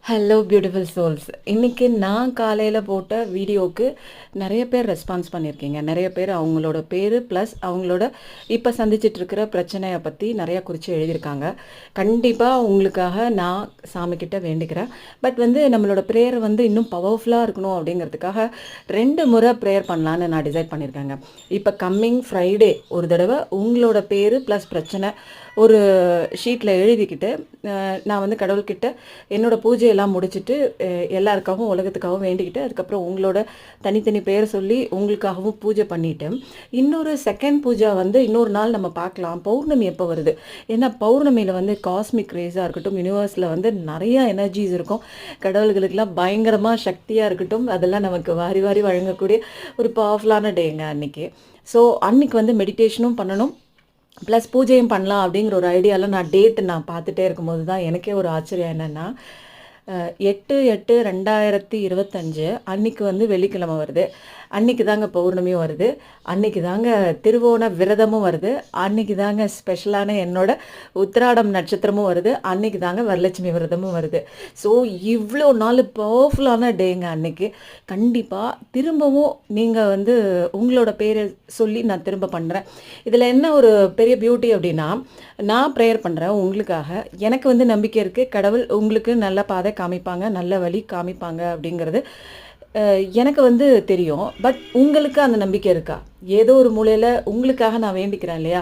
Hello beautiful souls. இன்றைக்கி நான் காலையில் போட்ட வீடியோவுக்கு நிறைய பேர் ரெஸ்பான்ஸ் பண்ணியிருக்கீங்க. நிறைய பேர் அவங்களோட பேர் ப்ளஸ் அவங்களோட இப்போ சந்திச்சிட்ருக்கிற பிரச்சனையை பற்றி நிறையா குறித்து எழுதியிருக்காங்க. கண்டிப்பாக உங்களுக்காக நான் சாமிக்கிட்ட வேண்டிக்கிறேன். பட் நம்மளோட ப்ரேயர் இன்னும் பவர்ஃபுல்லாக இருக்கணும் அப்படிங்கிறதுக்காக 2 முறை ப்ரேயர் பண்ணலான்னு நான் டிசைட் பண்ணியிருக்கேங்க. இப்போ கம்மிங் ஃப்ரைடே ஒரு தடவை உங்களோட பேர் ப்ளஸ் பிரச்சனை ஒரு ஷீட்டில் எழுதிக்கிட்டு நான் கடவுள்கிட்ட என்னோடய பூஜையெல்லாம் முடிச்சுட்டு எல்லாருக்காகவும் உலகத்துக்காகவும் வேண்டிக்கிட்டு அதுக்கப்புறம் உங்களோட தனித்தனி பேர் சொல்லி உங்களுக்காகவும் பூஜை பண்ணிவிட்டு இன்னொரு செகண்ட் பூஜா இன்னொரு நாள் நம்ம பார்க்கலாம். பௌர்ணமி எப்போ வருது? ஏன்னா பௌர்ணமியில் காஸ்மிக் ரேஸாக இருக்கட்டும், யூனிவர்ஸில் நிறையா எனர்ஜிஸ் இருக்கும். கடவுள்களுக்கெல்லாம் பயங்கரமாக சக்தியாக இருக்கட்டும், அதெல்லாம் நமக்கு வாரி வாரி வழங்கக்கூடிய ஒரு பவர்ஃபுல்லான டேங்க அன்றைக்கி. ஸோ அன்றைக்கி மெடிடேஷனும் பண்ணணும் ப்ளஸ் பூஜையும் பண்ணலாம் அப்படிங்கிற ஒரு ஐடியாவில் நான் பார்த்துட்டே இருக்கும்போது தான் எனக்கே ஒரு ஆச்சரியம். என்னென்னா 8/8/2025 அன்றைக்கி வெள்ளிக்கிழமை வருது. அன்றைக்கி தாங்க பௌர்ணமியும் வருது. அன்றைக்கி தாங்க திருவோண விரதமும் வருது. அன்றைக்கி தாங்க ஸ்பெஷலான என்னோட உத்திராடம் நட்சத்திரமும் வருது. அன்றைக்கி தாங்க வரலட்சுமி விரதமும் வருது. ஸோ இவ்வளோ நாள் பவர்ஃபுல்லான டேங்க அன்றைக்கி. கண்டிப்பாக திரும்பவும் நீங்கள் உங்களோட பேரை சொல்லி நான் திரும்ப பண்ணுறேன். இதில் என்ன ஒரு பெரிய பியூட்டி அப்படின்னா, நான் ப்ரேயர் பண்ணுறேன் உங்களுக்காக. எனக்கு நம்பிக்கை இருக்குது கடவுள் உங்களுக்கு நல்ல பாதை காமிப்பாங்க, நல்ல வழி காமிப்பாங்க அப்படிங்கிறது எனக்கு தெரியும். பட் உங்களுக்கு அந்த நம்பிக்கை இருக்கா? ஏதோ ஒரு மூலையில் உங்களுக்காக நான் வேண்டிக்கிறேன் இல்லையா?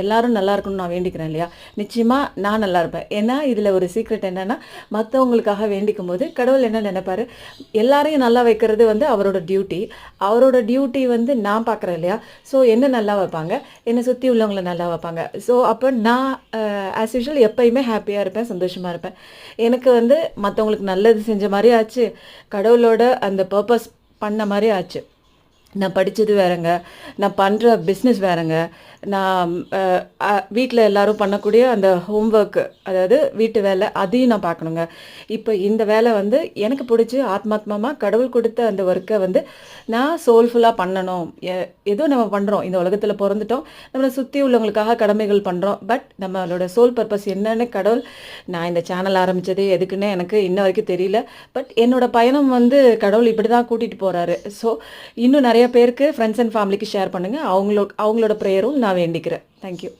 எல்லாரும் நல்லா இருக்கணும்னு நான் வேண்டிக்கிறேன் இல்லையா? நிச்சயமாக நான் நல்லா இருப்பேன். ஏன்னா இதில் ஒரு சீக்ரெட் என்னென்னா, மற்றவங்களுக்காக வேண்டிக்கும் போது கடவுள் என்ன நினைப்பார், எல்லாரையும் நல்லா வைக்கிறது அவரோட டியூட்டி. அவரோட டியூட்டி நான் பார்க்குறேன் இல்லையா? ஸோ என்ன நல்லா வைப்பாங்க, என்னை சுற்றி உள்ளவங்களை நல்லா வைப்பாங்க. ஸோ அப்போ நான் ஆஸ் யூஷுவல் எப்போயுமே ஹாப்பியாக இருப்பேன், சந்தோஷமாக இருப்பேன். எனக்கு மற்றவங்களுக்கு நல்லது செஞ்ச மாதிரி ஆச்சு, கடவுளோட அந்த பர்பஸ் பண்ண மாதிரி ஆச்சு. நான் படித்தது வேறங்க, நான் பண்ணுற பிஸ்னஸ் வேறங்க, நான் வீட்டில் எல்லோரும் பண்ணக்கூடிய அந்த ஹோம்ஒர்க்கு, அதாவது வீட்டு வேலை, அதையும் நான் பார்க்கணுங்க. இப்போ இந்த வேலை எனக்கு பிடிச்சி ஆத்மாத்மமாக கடவுள் கொடுத்த அந்த ஒர்க்கை நான் சோல்ஃபுல்லாக பண்ணணும். ஏதோ நம்ம பண்ணுறோம், இந்த உலகத்தில் பிறந்துட்டோம், நம்மளை சுற்றி உள்ளவங்களுக்காக கடமைகள் பண்ணுறோம். பட் நம்மளோட சோல் பர்பஸ் என்னன்னு கடவுள், நான் இந்த சேனல் ஆரம்பித்தது எதுக்குன்னு எனக்கு இன்ன வரைக்கும் தெரியல. பட் என்னோட பயணம் கடவுள் இப்படி தான் கூட்டிகிட்டு போகிறாரு. ஸோ இன்னும் நிறைய பேருக்கு, ஃப்ரெண்ட்ஸ் அண்ட் ஃபேமிலிக்கு ஷேர் பண்ணுங்கள். அவங்களோட ப்ரேயரும் நான் வேண்டிக்கிறேன். தேங்க்யூ.